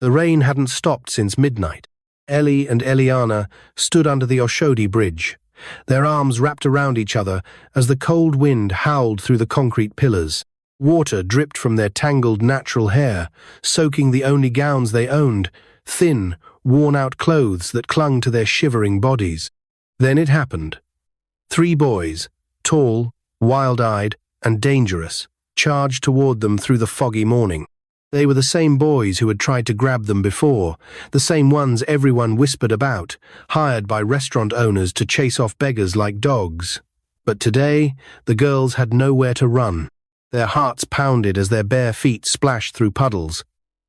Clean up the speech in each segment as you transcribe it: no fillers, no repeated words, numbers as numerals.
The rain hadn't stopped since midnight. Ellie and Elliana stood under the Oshodi bridge, their arms wrapped around each other as the cold wind howled through the concrete pillars. Water dripped from their tangled natural hair, soaking the only gowns they owned, thin, worn-out clothes that clung to their shivering bodies. Then it happened. 3 boys, tall, wild-eyed, and dangerous, charged toward them through the foggy morning. They were the same boys who had tried to grab them before, the same ones everyone whispered about, hired by restaurant owners to chase off beggars like dogs. But today, the girls had nowhere to run. Their hearts pounded as their bare feet splashed through puddles.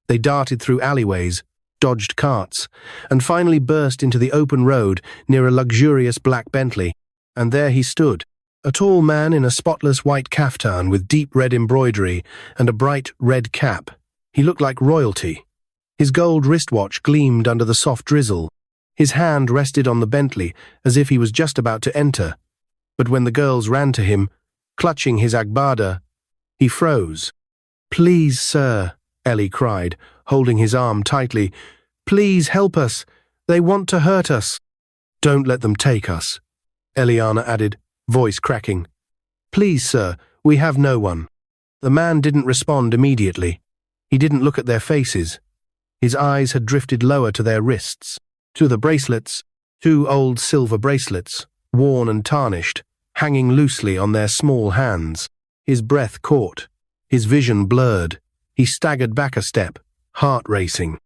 They darted through alleyways, dodged carts, and finally burst into the open road near a luxurious black Bentley. And there he stood, a tall man in a spotless white kaftan with deep red embroidery and a bright red cap. He looked like royalty. His gold wristwatch gleamed under the soft drizzle. His hand rested on the Bentley as if he was just about to enter. But when the girls ran to him, clutching his agbada, he froze. "Please, sir," Ellie cried, holding his arm tightly. "Please help us. They want to hurt us." "Don't let them take us," Elliana added, voice cracking. "Please, sir, we have no one." The man didn't respond immediately. He didn't look at their faces. His eyes had drifted lower to their wrists, to the bracelets, 2 old silver bracelets, worn and tarnished, hanging loosely on their small hands. His breath caught, his vision blurred. He staggered back a step, heart racing.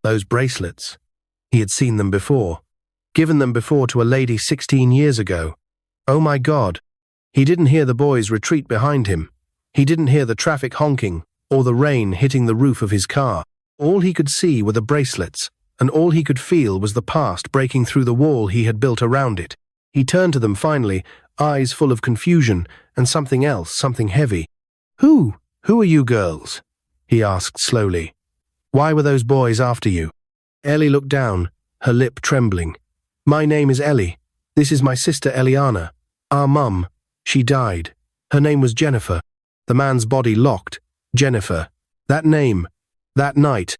Those bracelets. He had seen them before, given them before to a lady 16 years ago. Oh my God. He didn't hear the boys retreat behind him. He didn't hear the traffic honking or the rain hitting the roof of his car. All he could see were the bracelets, and all he could feel was the past breaking through the wall he had built around it. He turned to them finally, eyes full of confusion and something else, something heavy. Who are you girls?" he asked slowly. "Why were those boys after you?" Ellie looked down, her lip trembling. "My name is Ellie. This is my sister Elliana. Our mum. She died. Her name was Jennifer." The man's body locked. Jennifer. That name. That night.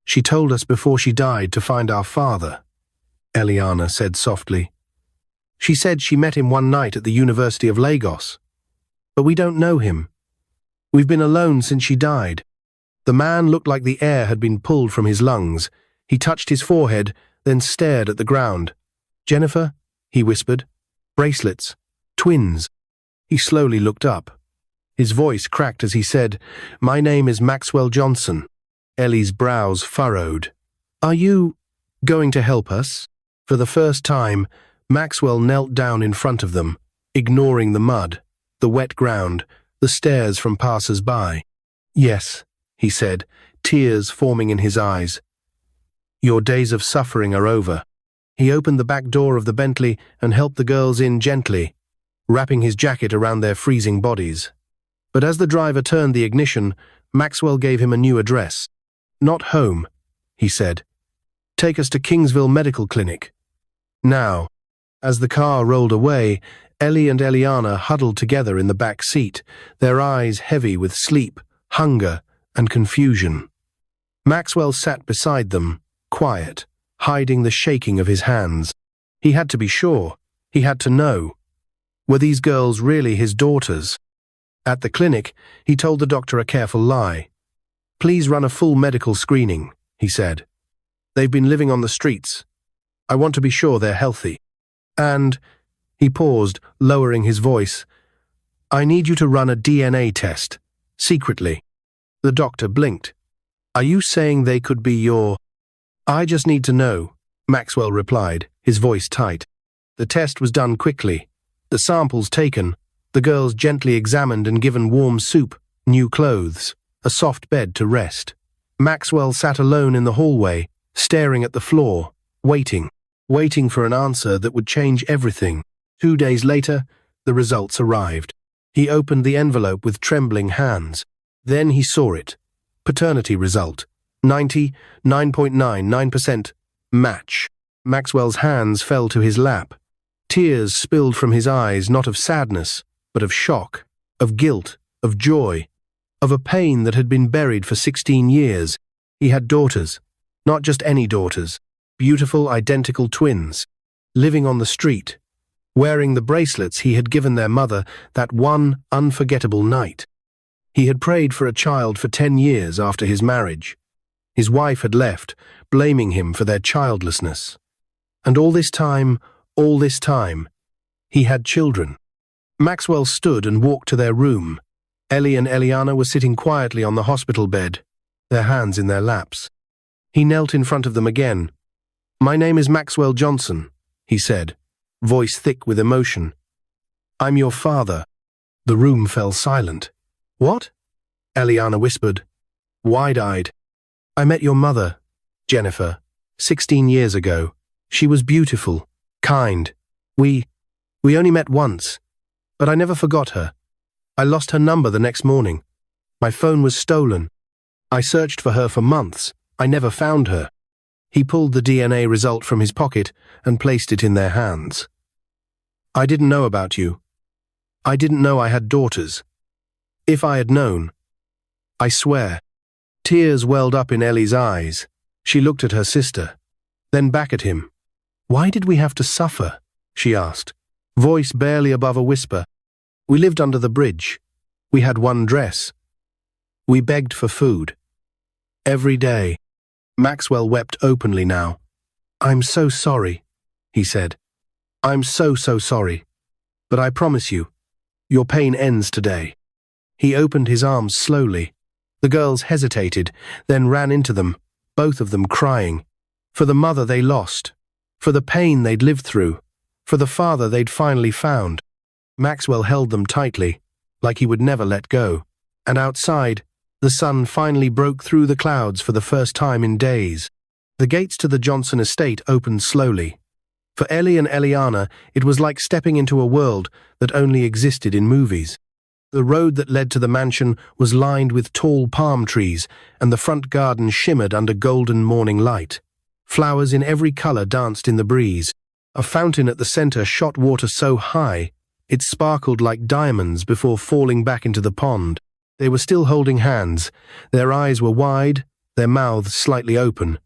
"She told us before she died to find our father," Elliana said softly. "She said she met him one night at the University of Lagos. But we don't know him. We've been alone since she died." The man looked like the air had been pulled from his lungs. He touched his forehead, then stared at the ground. "Jennifer?" he whispered. "Bracelets. Twins." He slowly looked up. His voice cracked as he said, "My name is Maxwell Johnson." Ellie's brows furrowed. "Are you going to help us?" For the first time, Maxwell knelt down in front of them, ignoring the mud, the wet ground, the stares from passers-by. "Yes," he said, tears forming in his eyes. "Your days of suffering are over." He opened the back door of the Bentley and helped the girls in gently, wrapping his jacket around their freezing bodies. But as the driver turned the ignition, Maxwell gave him a new address. "Not home," he said. "Take us to Kingsville Medical Clinic." Now. As the car rolled away, Ellie and Elliana huddled together in the back seat, their eyes heavy with sleep, hunger, and confusion. Maxwell sat beside them, quiet, hiding the shaking of his hands. He had to be sure. He had to know. Were these girls really his daughters? At the clinic, he told the doctor a careful lie. "Please run a full medical screening," he said. "They've been living on the streets. I want to be sure they're healthy. And," he paused, lowering his voice, "I need you to run a DNA test, secretly." The doctor blinked. "Are you saying they could be your—" "I just need to know," Maxwell replied, his voice tight. The test was done quickly. The samples taken, the girls gently examined and given warm soup, new clothes, a soft bed to rest. Maxwell sat alone in the hallway, staring at the floor, waiting for an answer that would change everything. 2 days later, the results arrived. He opened the envelope with trembling hands. Then he saw it. Paternity result. 99.99% match. Maxwell's hands fell to his lap. Tears spilled from his eyes, not of sadness, but of shock, of guilt, of joy, of a pain that had been buried for 16 years. He had daughters. Not just any daughters, beautiful, identical twins, living on the street, wearing the bracelets he had given their mother that one unforgettable night. He had prayed for a child for 10 years after his marriage. His wife had left, blaming him for their childlessness. And all this time, he had children. Maxwell stood and walked to their room. Ellie and Elliana were sitting quietly on the hospital bed, their hands in their laps. He knelt in front of them again. "My name is Maxwell Johnson," he said, voice thick with emotion. "I'm your father." The room fell silent. "What?" Elliana whispered, wide-eyed. "I met your mother, Jennifer, 16 years ago. She was beautiful, kind. We only met once, but I never forgot her. I lost her number the next morning. My phone was stolen. I searched for her for months. I never found her." He pulled the DNA result from his pocket and placed it in their hands. "I didn't know about you. I didn't know I had daughters. If I had known, I swear." Tears welled up in Ellie's eyes. She looked at her sister, then back at him. "Why did we have to suffer?" she asked, voice barely above a whisper. "We lived under the bridge. We had one dress. We begged for food. Every day." Maxwell wept openly now. "I'm so sorry," he said. "I'm so sorry. But I promise you, your pain ends today." He opened his arms slowly. The girls hesitated, then ran into them, both of them crying. For the mother they lost, for the pain they'd lived through, for the father they'd finally found. Maxwell held them tightly, like he would never let go. And outside, the sun finally broke through the clouds for the first time in days. The gates to the Johnson estate opened slowly. For Ellie and Elliana, it was like stepping into a world that only existed in movies. The road that led to the mansion was lined with tall palm trees, and the front garden shimmered under golden morning light. Flowers in every color danced in the breeze. A fountain at the center shot water so high, it sparkled like diamonds before falling back into the pond. They were still holding hands. Their eyes were wide, their mouths slightly open.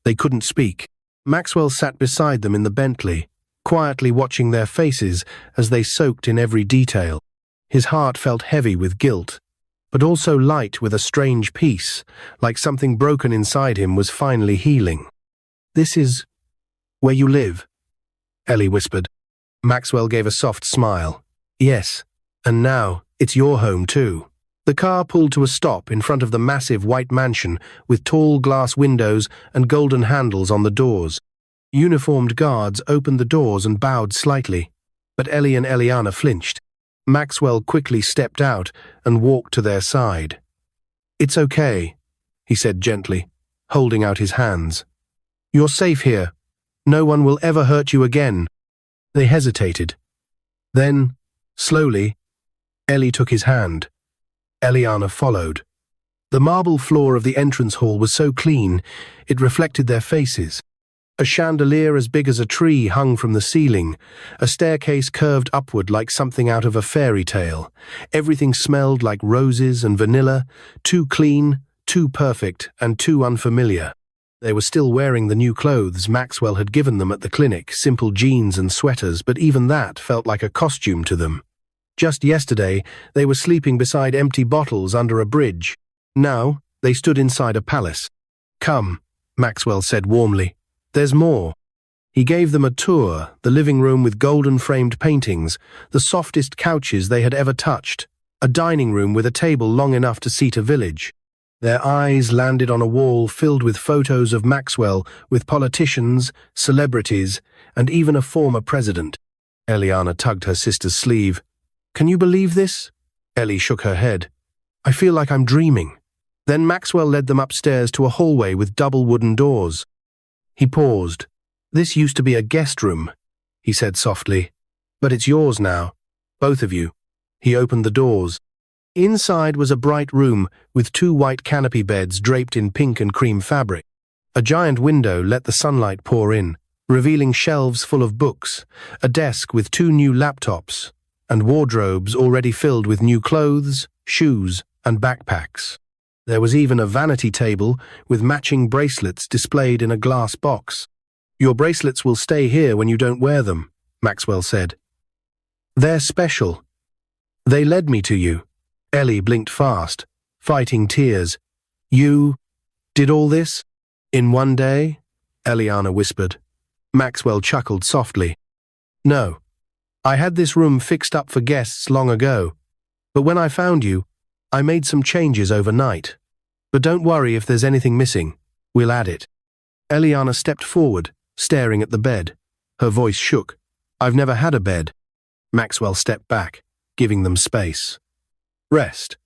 They couldn't speak. Maxwell sat beside them in the Bentley, quietly watching their faces as they soaked in every detail. His heart felt heavy with guilt, but also light with a strange peace, like something broken inside him was finally healing. "This is where you live?" Ellie whispered. Maxwell gave a soft smile. "Yes, and now it's your home too." The car pulled to a stop in front of the massive white mansion with tall glass windows and golden handles on the doors. Uniformed guards opened the doors and bowed slightly, but Ellie and Elliana flinched. Maxwell quickly stepped out and walked to their side. "It's okay," he said gently, holding out his hands. "You're safe here. No one will ever hurt you again." They hesitated. Then, slowly, Ellie took his hand. Elliana followed. The marble floor of the entrance hall was so clean, it reflected their faces. A chandelier as big as a tree hung from the ceiling. A staircase curved upward like something out of a fairy tale. Everything smelled like roses and vanilla, too clean, too perfect, and too unfamiliar. They were still wearing the new clothes Maxwell had given them at the clinic, simple jeans and sweaters, but even that felt like a costume to them. Just yesterday, they were sleeping beside empty bottles under a bridge. Now, they stood inside a palace. "Come," Maxwell said warmly. "There's more." He gave them a tour, the living room with golden-framed paintings, the softest couches they had ever touched, a dining room with a table long enough to seat a village. Their eyes landed on a wall filled with photos of Maxwell with politicians, celebrities, and even a former president. Elliana tugged her sister's sleeve. "Can you believe this?" Ellie shook her head. "I feel like I'm dreaming." Then Maxwell led them upstairs to a hallway with double wooden doors. He paused. "This used to be a guest room," he said softly. "But it's yours now, both of you." He opened the doors. Inside was a bright room with 2 white canopy beds draped in pink and cream fabric. A giant window let the sunlight pour in, revealing shelves full of books, a desk with 2 new laptops, and wardrobes already filled with new clothes, shoes, and backpacks. There was even a vanity table with matching bracelets displayed in a glass box. "Your bracelets will stay here when you don't wear them," Maxwell said. "They're special. They led me to you." Ellie blinked fast, fighting tears. "You did all this? In one day?" Elliana whispered. Maxwell chuckled softly. "No. I had this room fixed up for guests long ago. But when I found you, I made some changes overnight. But don't worry if there's anything missing. We'll add it." Elliana stepped forward, staring at the bed. Her voice shook. "I've never had a bed." Maxwell stepped back, giving them space. "Rest.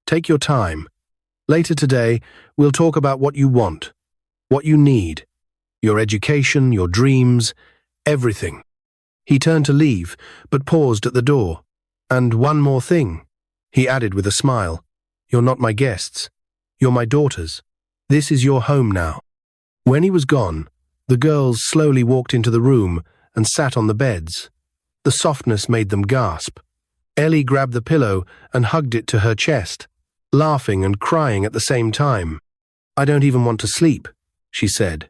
Take your time. Later today, we'll talk about what you want, what you need, your education, your dreams, everything." He turned to leave, but paused at the door. "And one more thing," he added with a smile. "You're not my guests. You're my daughters. This is your home now." When he was gone, the girls slowly walked into the room and sat on the beds. The softness made them gasp. Ellie grabbed the pillow and hugged it to her chest, laughing and crying at the same time. "I don't even want to sleep," she said.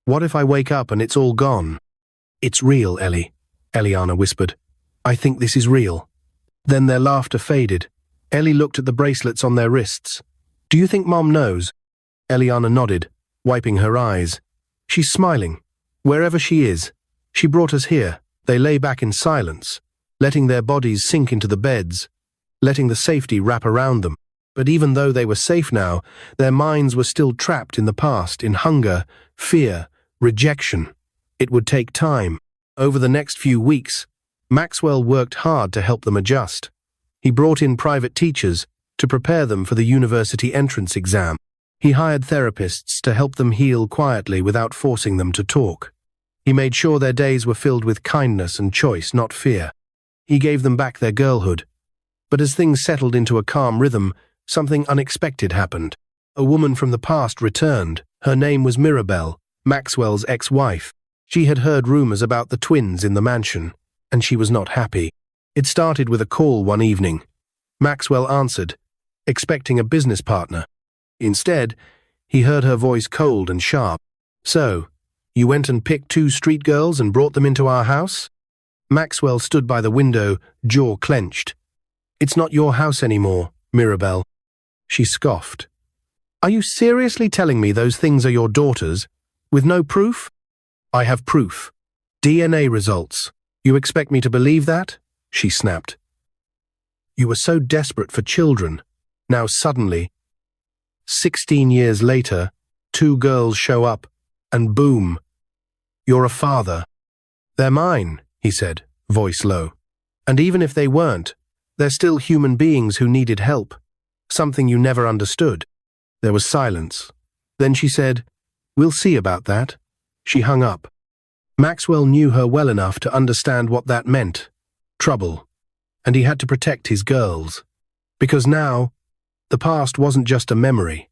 "What if I wake up and it's all gone?" "It's real, Ellie," Eliana whispered. "I think this is real." Then their laughter faded. Ellie looked at the bracelets on their wrists. "Do you think Mom knows?" Eliana nodded, wiping her eyes. "She's smiling. Wherever she is. She brought us here." They lay back in silence, letting their bodies sink into the beds, letting the safety wrap around them. But even though they were safe now, their minds were still trapped in the past, in hunger, fear, rejection. It would take time. Over the next few weeks, Maxwell worked hard to help them adjust. He brought in private teachers to prepare them for the university entrance exam. He hired therapists to help them heal quietly without forcing them to talk. He made sure their days were filled with kindness and choice, not fear. He gave them back their girlhood. But as things settled into a calm rhythm, something unexpected happened. A woman from the past returned. Her name was Mirabelle, Maxwell's ex-wife. She had heard rumors about the twins in the mansion, and she was not happy. It started with a call one evening. Maxwell answered, expecting a business partner. Instead, he heard her voice cold and sharp. "So, you went and picked 2 street girls and brought them into our house?" Maxwell stood by the window, jaw clenched. "It's not your house anymore, Mirabelle." She scoffed. "Are you seriously telling me those things are your daughters, with no proof?" "I have proof. DNA results. You expect me to believe that?" she snapped. "You were so desperate for children. Now suddenly, 16 years later, 2 girls show up, and boom, you're a father." "They're mine," he said, voice low. "And even if they weren't, they're still human beings who needed help, something you never understood." There was silence. Then she said, "We'll see about that." She hung up. Maxwell knew her well enough to understand what that meant. Trouble. And he had to protect his girls. Because now, the past wasn't just a memory.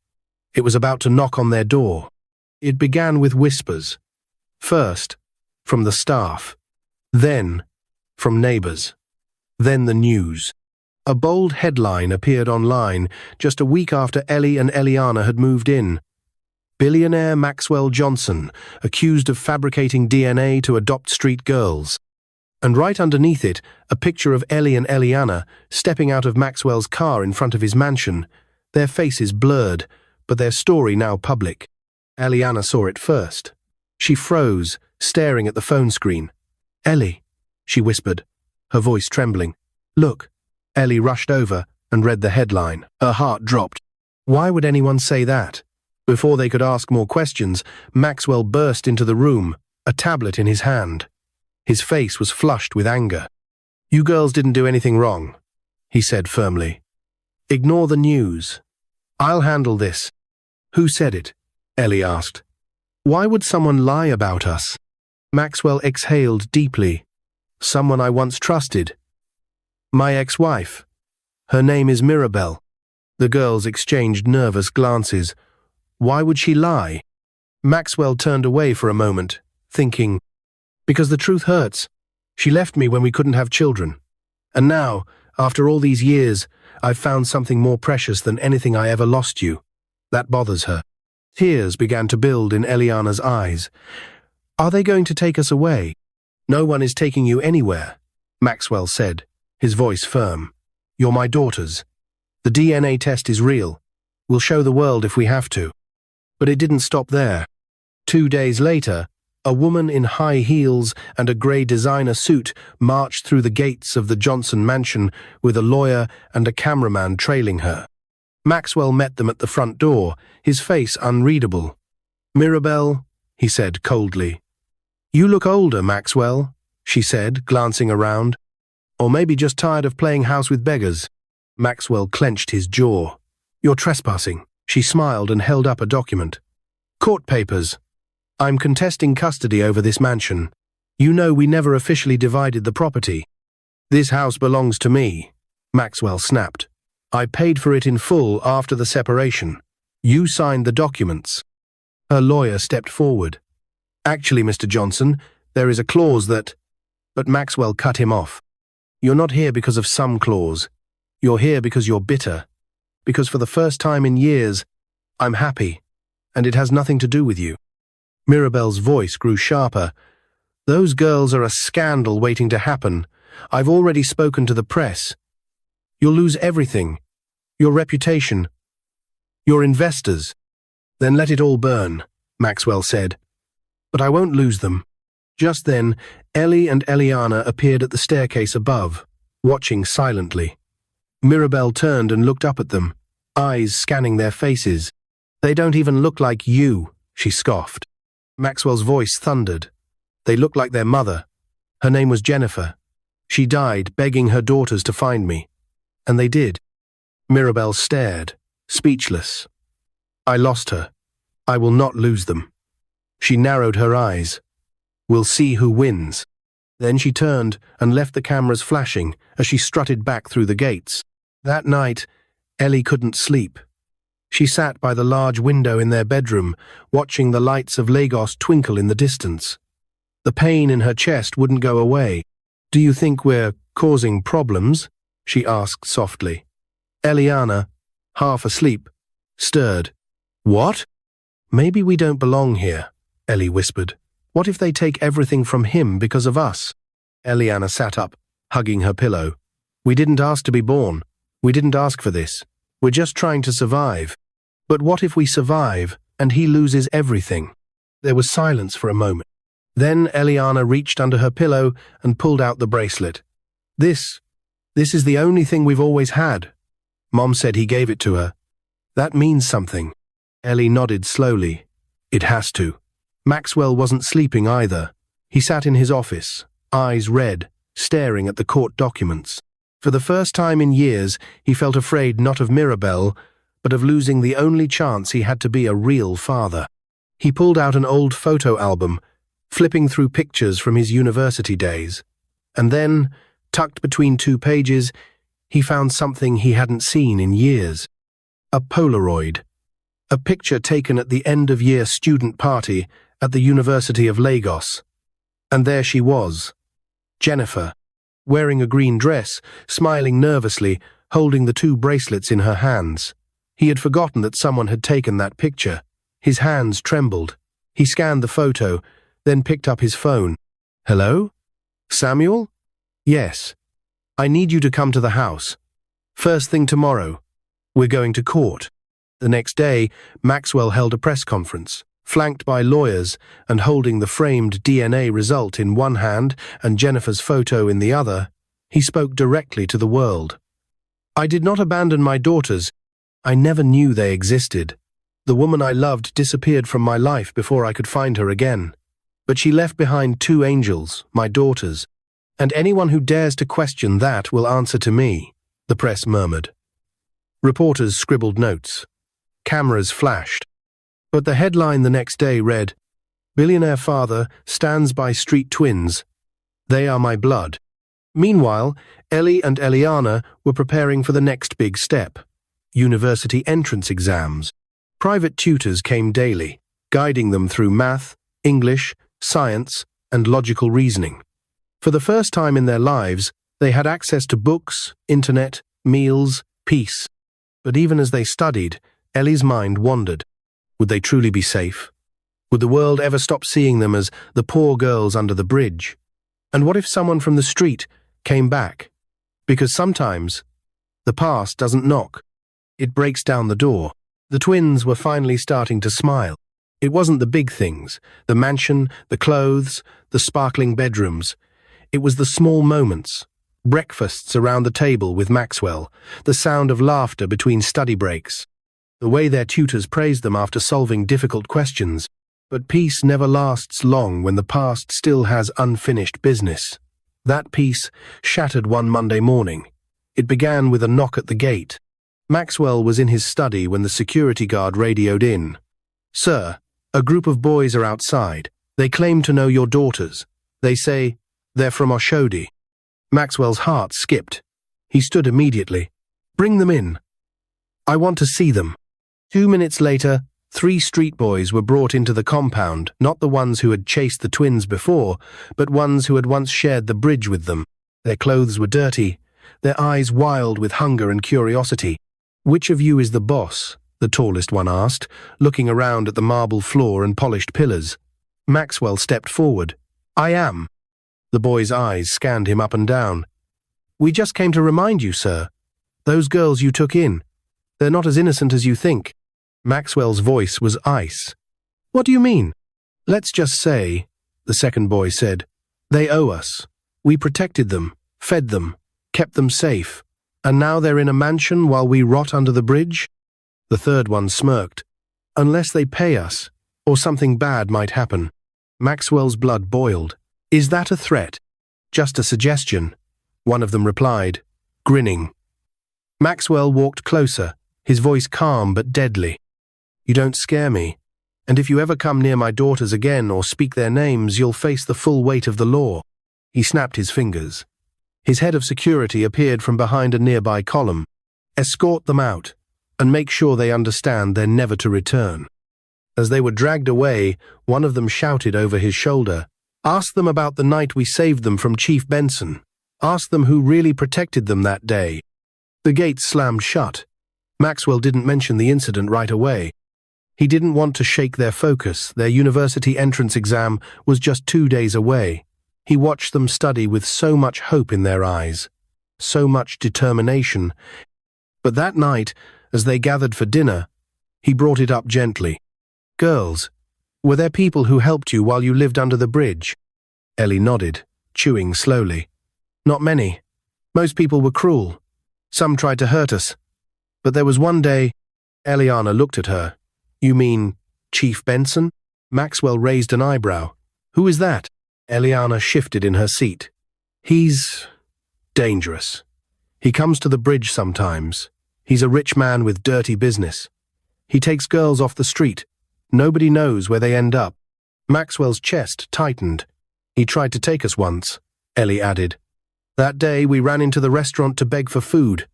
It was about to knock on their door. It began with whispers. First, from the staff. Then, from neighbors. Then the news. A bold headline appeared online just a week after Ellie and Elliana had moved in. "Billionaire Maxwell Johnson, accused of fabricating DNA to adopt street girls." And right underneath it, a picture of Ellie and Elliana stepping out of Maxwell's car in front of his mansion, their faces blurred, but their story now public. Elliana saw it first. She froze, staring at the phone screen. "Ellie," she whispered, her voice trembling. "Look." Ellie rushed over and read the headline. Her heart dropped. Why would anyone say that? Before they could ask more questions, Maxwell burst into the room, a tablet in his hand. His face was flushed with anger. "You girls didn't do anything wrong," he said firmly. "Ignore the news. I'll handle this." "Who said it?" Ellie asked. "Why would someone lie about us?" Maxwell exhaled deeply. "Someone I once trusted. My ex-wife. Her name is Mirabelle." The girls exchanged nervous glances. Why would she lie? Maxwell turned away for a moment, thinking, because the truth hurts. She left me when we couldn't have children. And now, after all these years, I've found something more precious than anything I ever lost you. That bothers her. Tears began to build in Eliana's eyes. Are they going to take us away? No one is taking you anywhere, Maxwell said, his voice firm. You're my daughters. The DNA test is real. We'll show the world if we have to. But it didn't stop there. 2 days later, a woman in high heels and a grey designer suit marched through the gates of the Johnson mansion with a lawyer and a cameraman trailing her. Maxwell met them at the front door, his face unreadable. Mirabelle, he said coldly. You look older, Maxwell, she said, glancing around. Or maybe just tired of playing house with beggars. Maxwell clenched his jaw. You're trespassing. She smiled and held up a document. Court papers. I'm contesting custody over this mansion. You know we never officially divided the property. This house belongs to me, Maxwell snapped. I paid for it in full after the separation. You signed the documents. Her lawyer stepped forward. Actually, Mr. Johnson, there is a clause that... But Maxwell cut him off. You're not here because of some clause. You're here because you're bitter. Because for the first time in years, I'm happy, and it has nothing to do with you. Mirabelle's voice grew sharper. Those girls are a scandal waiting to happen. I've already spoken to the press. You'll lose everything. Your reputation. Your investors. Then let it all burn, Maxwell said. But I won't lose them. Just then, Ellie and Elliana appeared at the staircase above, watching silently. Mirabelle turned and looked up at them, eyes scanning their faces. They don't even look like you, she scoffed. Maxwell's voice thundered. They look like their mother. Her name was Jennifer. She died begging her daughters to find me. And they did. Mirabelle stared, speechless. I lost her. I will not lose them. She narrowed her eyes. We'll see who wins. Then she turned and left the cameras flashing as she strutted back through the gates. That night, Ellie couldn't sleep. She sat by the large window in their bedroom, watching the lights of Lagos twinkle in the distance. The pain in her chest wouldn't go away. Do you think we're causing problems? She asked softly. Eliana, half asleep, stirred. What? Maybe we don't belong here, Ellie whispered. What if they take everything from him because of us? Eliana sat up, hugging her pillow. We didn't ask to be born. We didn't ask for this. We're just trying to survive. But what if we survive and he loses everything? There was silence for a moment. Then Eliana reached under her pillow and pulled out the bracelet. This is the only thing we've always had. Mom said he gave it to her. That means something. Ellie nodded slowly. It has to. Maxwell wasn't sleeping either. He sat in his office, eyes red, staring at the court documents. For the first time in years, he felt afraid not of Mirabelle, but of losing the only chance he had to be a real father. He pulled out an old photo album, flipping through pictures from his university days. And then, tucked between 2 pages, he found something he hadn't seen in years. A Polaroid. A picture taken at the end-of-year student party at the University of Lagos. And there she was, Jennifer, wearing a green dress, smiling nervously, holding the 2 bracelets in her hands. He had forgotten that someone had taken that picture. His hands trembled. He scanned the photo, then picked up his phone. Hello? Samuel? Yes. I need you to come to the house. First thing tomorrow. We're going to court. The next day, Maxwell held a press conference, flanked by lawyers and holding the framed DNA result in one hand and Jennifer's photo in the other. He spoke directly to the world. I did not abandon my daughters. I never knew they existed. The woman I loved disappeared from my life before I could find her again. But she left behind 2 angels, my daughters. And anyone who dares to question that will answer to me, the press murmured. Reporters scribbled notes. Cameras flashed. But the headline the next day read, Billionaire father stands by street twins. They are my blood. Meanwhile, Ellie and Elliana were preparing for the next big step. University entrance exams. Private tutors came daily, guiding them through math, English, science, and logical reasoning. For the first time in their lives, they had access to books, internet, meals, peace. But even as they studied, Ellie's mind wandered. Would they truly be safe? Would the world ever stop seeing them as the poor girls under the bridge? And what if someone from the street came back? Because sometimes the past doesn't knock. It breaks down the door. The twins were finally starting to smile. It wasn't the big things, the mansion, the clothes, the sparkling bedrooms. It was the small moments. Breakfasts around the table with Maxwell, the sound of laughter between study breaks, the way their tutors praised them after solving difficult questions. But peace never lasts long when the past still has unfinished business. That peace shattered one Monday morning. It began with a knock at the gate. Maxwell was in his study when the security guard radioed in. "Sir, a group of boys are outside. They claim to know your daughters. They say they're from Oshodi." Maxwell's heart skipped. He stood immediately. "Bring them in. I want to see them." 2 minutes later, 3 street boys were brought into the compound, not the ones who had chased the twins before, but ones who had once shared the bridge with them. Their clothes were dirty, their eyes wild with hunger and curiosity. "Which of you is the boss?" the tallest one asked, looking around at the marble floor and polished pillars. Maxwell stepped forward. "I am." The boy's eyes scanned him up and down. "We just came to remind you, sir. Those girls you took in, they're not as innocent as you think." Maxwell's voice was ice. "What do you mean?" "Let's just say," the second boy said, "they owe us. We protected them, fed them, kept them safe, and now they're in a mansion while we rot under the bridge?" The third one smirked. "Unless they pay us, or something bad might happen." Maxwell's blood boiled. "Is that a threat?" "Just a suggestion," one of them replied, grinning. Maxwell walked closer, his voice calm but deadly. "You don't scare me, and if you ever come near my daughters again or speak their names, you'll face the full weight of the law." He snapped his fingers. His head of security appeared from behind a nearby column. "Escort them out, and make sure they understand they're never to return." As they were dragged away, one of them shouted over his shoulder, "Ask them about the night we saved them from Chief Benson. Ask them who really protected them that day." The gates slammed shut. Maxwell didn't mention the incident right away. He didn't want to shake their focus. Their university entrance exam was just 2 days away. He watched them study with so much hope in their eyes, so much determination. But that night, as they gathered for dinner, he brought it up gently. "Girls, were there people who helped you while you lived under the bridge?" Ellie nodded, chewing slowly. "Not many. Most people were cruel. Some tried to hurt us. But there was one day..." Elliana looked at her. "You mean Chief Benson?" Maxwell raised an eyebrow. "Who is that?" Elliana shifted in her seat. "He's dangerous. He comes to the bridge sometimes. He's a rich man with dirty business. He takes girls off the street. Nobody knows where they end up." Maxwell's chest tightened. "He tried to take us once," Ellie added. "That day we ran into the restaurant to beg for food.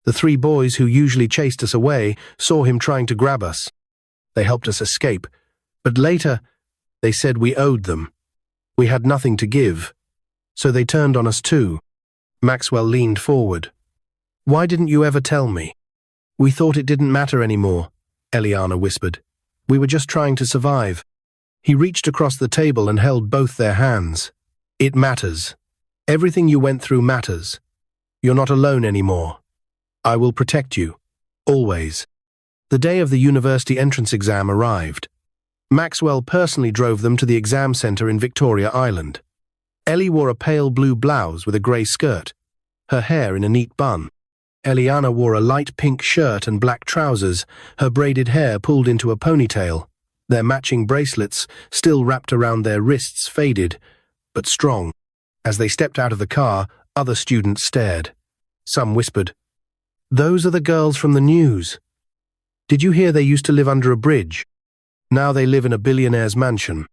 The 3 boys who usually chased us away saw him trying to grab us. They helped us escape, but later they said we owed them. We had nothing to give, so they turned on us too." Maxwell leaned forward. "Why didn't you ever tell me?" "We thought it didn't matter anymore," Eliana whispered. "We were just trying to survive." He reached across the table and held both their hands. "It matters. Everything you went through matters. You're not alone anymore. I will protect you. Always." The day of the university entrance exam arrived. Maxwell personally drove them to the exam center in Victoria Island. Ellie wore a pale blue blouse with a grey skirt, her hair in a neat bun. Eliana wore a light pink shirt and black trousers, her braided hair pulled into a ponytail. Their matching bracelets, still wrapped around their wrists, faded, but strong. As they stepped out of the car, other students stared. Some whispered, "Those are the girls from the news. Did you hear they used to live under a bridge? Now they live in a billionaire's mansion."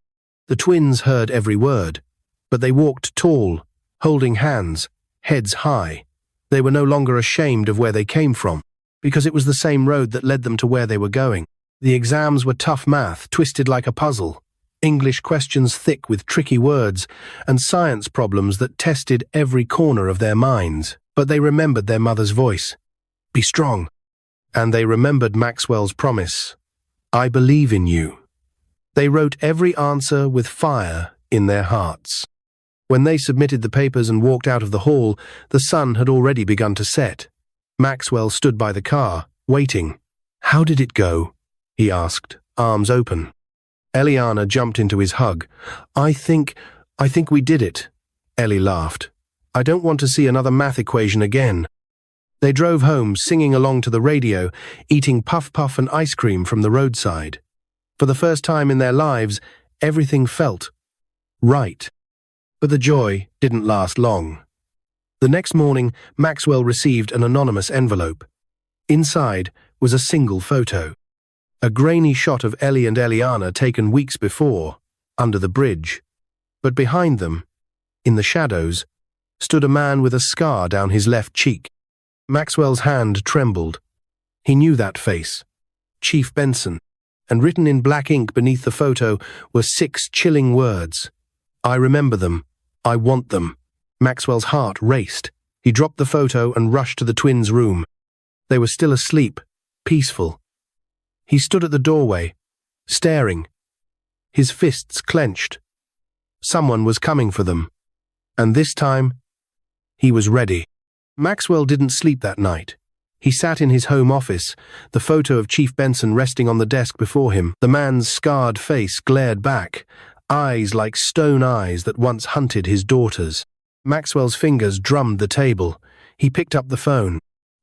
The twins heard every word, but they walked tall, holding hands, heads high. They were no longer ashamed of where they came from, because it was the same road that led them to where they were going. The exams were tough math, twisted like a puzzle, English questions thick with tricky words, and science problems that tested every corner of their minds. But they remembered their mother's voice. Be strong. And they remembered Maxwell's promise. I believe in you. They wrote every answer with fire in their hearts. When they submitted the papers and walked out of the hall, the sun had already begun to set. Maxwell stood by the car, waiting. How did it go? He asked, arms open. Elliana jumped into his hug. I think we did it. Ellie laughed. I don't want to see another math equation again. They drove home, singing along to the radio, eating puff-puff and ice cream from the roadside. For the first time in their lives, everything felt right. But the joy didn't last long. The next morning, Maxwell received an anonymous envelope. Inside was a single photo. A grainy shot of Ellie and Elliana taken weeks before, under the bridge. But behind them, in the shadows, stood a man with a scar down his left cheek. Maxwell's hand trembled. He knew that face. Chief Benson. And written in black ink beneath the photo were 6 chilling words. I remember them. I want them. Maxwell's heart raced. He dropped the photo and rushed to the twins' room. They were still asleep, peaceful. He stood at the doorway, staring, his fists clenched. Someone was coming for them. And this time, he was ready. Maxwell didn't sleep that night. He sat in his home office, the photo of Chief Benson resting on the desk before him. The man's scarred face glared back, eyes like stone eyes that once hunted his daughters. Maxwell's fingers drummed the table. He picked up the phone.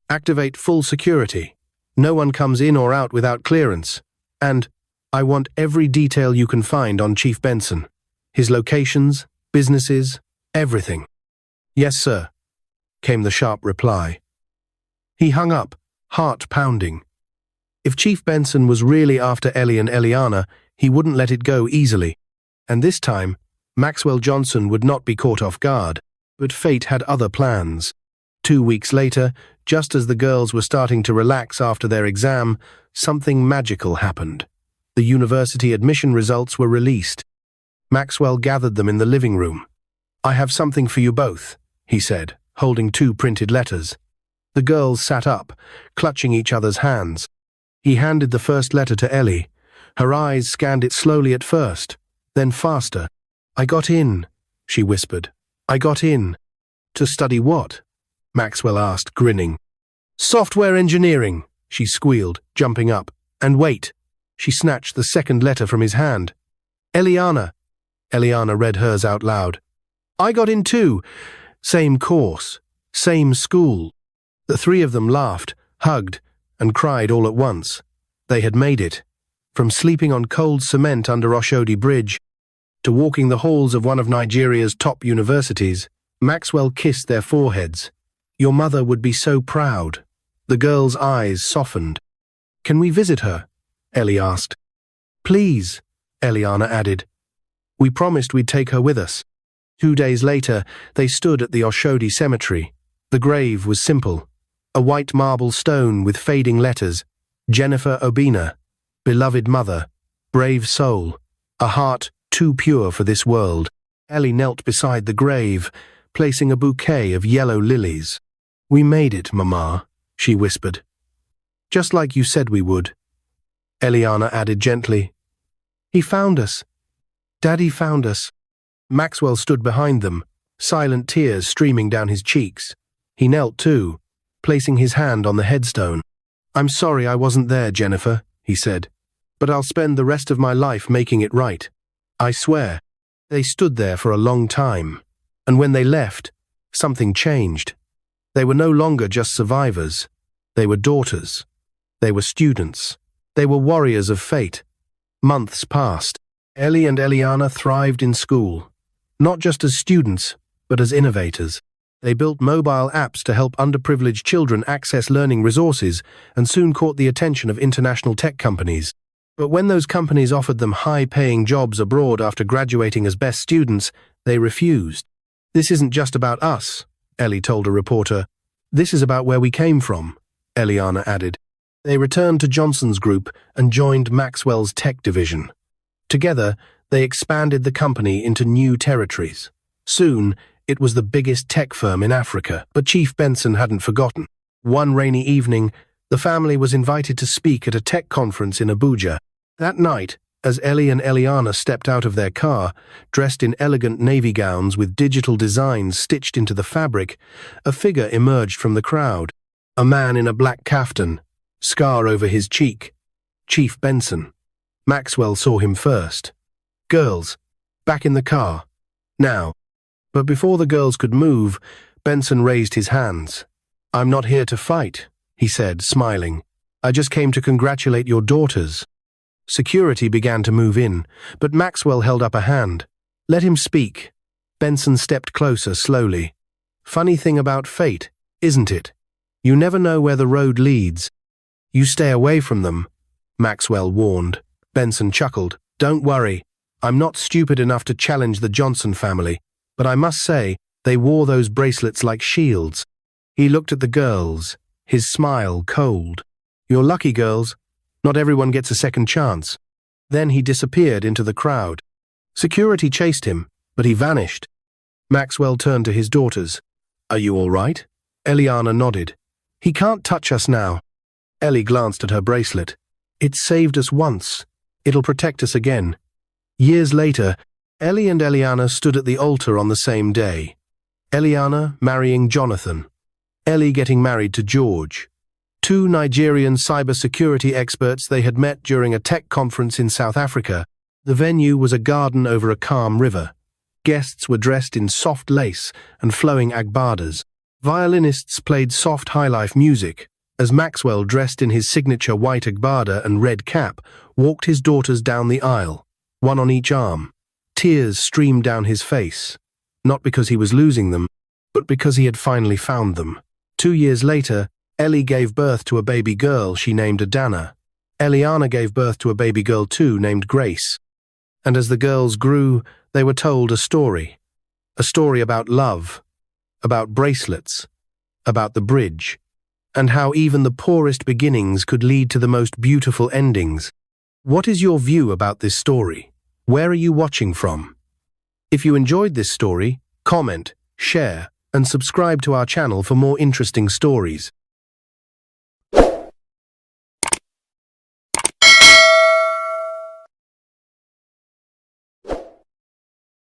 Activate full security. No one comes in or out without clearance. And I want every detail you can find on Chief Benson. His locations, businesses, everything. Yes, sir, came the sharp reply. He hung up, heart pounding. If Chief Benson was really after Ellie and Elliana, he wouldn't let it go easily. And this time, Maxwell Johnson would not be caught off guard. But fate had other plans. 2 weeks later, just as the girls were starting to relax after their exam, something magical happened. The university admission results were released. Maxwell gathered them in the living room. I have something for you both, he said, holding 2 printed letters. The girls sat up, clutching each other's hands. He handed the first letter to Ellie. Her eyes scanned it slowly at first, then faster. I got in, she whispered. I got in. To study what? Maxwell asked, grinning. Software engineering, she squealed, jumping up. And wait. She snatched the second letter from his hand. Elliana. Elliana read hers out loud. I got in too. Same course. Same school. The 3 of them laughed, hugged, and cried all at once. They had made it. From sleeping on cold cement under Oshodi Bridge to walking the halls of one of Nigeria's top universities, Maxwell kissed their foreheads. Your mother would be so proud. The girl's eyes softened. Can we visit her? Ellie asked. Please, Elliana added. We promised we'd take her with us. 2 days later, they stood at the Oshodi cemetery. The grave was simple. A white marble stone with fading letters. Jennifer Obina, beloved mother, brave soul, a heart too pure for this world. Ellie knelt beside the grave, placing a bouquet of yellow lilies. We made it, Mama, she whispered. Just like you said we would. Elliana added gently. He found us. Daddy found us. Maxwell stood behind them, silent tears streaming down his cheeks. He knelt too, placing his hand on the headstone. I'm sorry I wasn't there, Jennifer, he said, but I'll spend the rest of my life making it right. I swear. They stood there for a long time, and when they left, something changed. They were no longer just survivors. They were daughters. They were students. They were warriors of fate. Months passed. Ellie and Elliana thrived in school, not just as students, but as innovators. They built mobile apps to help underprivileged children access learning resources and soon caught the attention of international tech companies. But when those companies offered them high-paying jobs abroad after graduating as best students, they refused. This isn't just about us, Ellie told a reporter. This is about where we came from, Elliana added. They returned to Johnson's group and joined Maxwell's tech division. Together, they expanded the company into new territories. Soon, it was the biggest tech firm in Africa, but Chief Benson hadn't forgotten. One rainy evening, the family was invited to speak at a tech conference in Abuja. That night, as Ellie and Elliana stepped out of their car, dressed in elegant navy gowns with digital designs stitched into the fabric, a figure emerged from the crowd. A man in a black kaftan, scar over his cheek. Chief Benson. Maxwell saw him first. "Girls, back in the car. Now." But before the girls could move, Benson raised his hands. "I'm not here to fight," he said, smiling. "I just came to congratulate your daughters." Security began to move in, but Maxwell held up a hand. "Let him speak." Benson stepped closer slowly. "Funny thing about fate, isn't it? You never know where the road leads. You stay away from them," Maxwell warned. Benson chuckled. "Don't worry. I'm not stupid enough to challenge the Johnson family, but I must say, they wore those bracelets like shields." He looked at the girls, his smile cold. "You're lucky, girls. Not everyone gets a second chance." Then he disappeared into the crowd. Security chased him, but he vanished. Maxwell turned to his daughters. "Are you all right?" Eliana nodded. "He can't touch us now." Ellie glanced at her bracelet. "It saved us once. It'll protect us again." Years later, Ellie and Elliana stood at the altar on the same day. Elliana marrying Jonathan. Ellie getting married to George. Two Nigerian cybersecurity experts they had met during a tech conference in South Africa. The venue was a garden over a calm river. Guests were dressed in soft lace and flowing agbadas. Violinists played soft highlife music, as Maxwell, dressed in his signature white agbada and red cap, walked his daughters down the aisle, one on each arm. Tears streamed down his face, not because he was losing them, but because he had finally found them. 2 years later, Ellie gave birth to a baby girl she named Adana. Eliana gave birth to a baby girl too, named Grace. And as the girls grew, they were told a story about love, about bracelets, about the bridge, and how even the poorest beginnings could lead to the most beautiful endings. What is your view about this story? Where are you watching from? If you enjoyed this story, comment, share, and subscribe to our channel for more interesting stories.